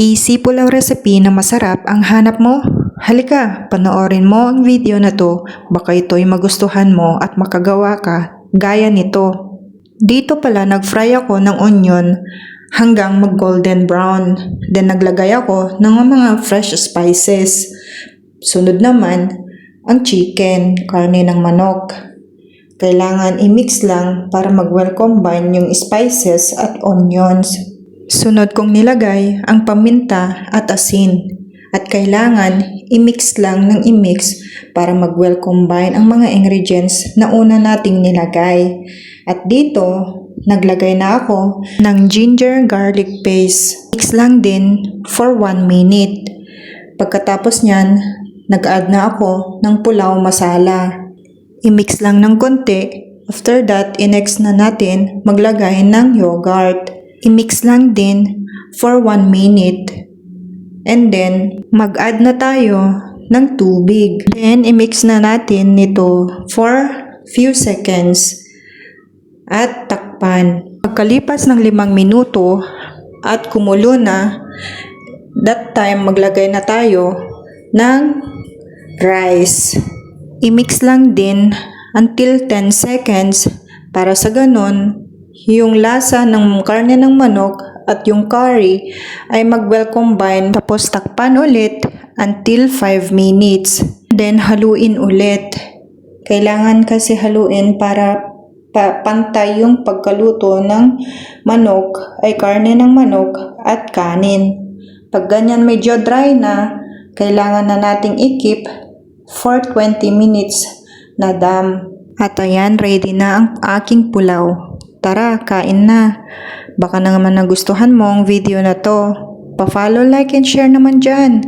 Easy pulaw recipe na masarap ang hanap mo? Halika, panoorin mo ang video na to, baka ito'y magustuhan mo at makagawa ka gaya nito. Dito pala nag-fry ako ng onion hanggang mag-golden brown. Then naglagay ako ng mga fresh spices. Sunod naman ang chicken, karne ng manok. Kailangan i-mix lang para mag-well combine yung spices at onions. Sunod kong nilagay ang paminta at asin. At kailangan i-mix lang ng i-mix para mag-well combine ang mga ingredients na una nating nilagay. At dito, naglagay na ako ng ginger garlic paste. Mix lang din for 1 minute. Pagkatapos nyan, nag-add na ako ng pulaw masala. I-mix lang ng konti. After that, i-next na natin maglagay ng yogurt. I-mix lang din for 1 minute. And then, mag-add na tayo ng tubig. Then, i-mix na natin nito for few seconds. At takpan. Pagkalipas ng 5 minuto at kumulo na, that time maglagay na tayo ng rice. I-mix lang din until 10 seconds para sa ganon, yung lasa ng karne ng manok at yung curry ay mag-well combine, tapos takpan ulit until 5 minutes. Then haluin ulit. Kailangan kasi haluin para pantay yung pagkaluto ng manok ay karne ng manok at kanin. Pag ganyan medyo dry na, kailangan na nating i-keep for 20 minutes na dam. At ayan, ready na ang aking pulaw. Tara, kain na. Baka na naman nagustuhan mo ang video na to. Pa-follow, like, and share naman dyan.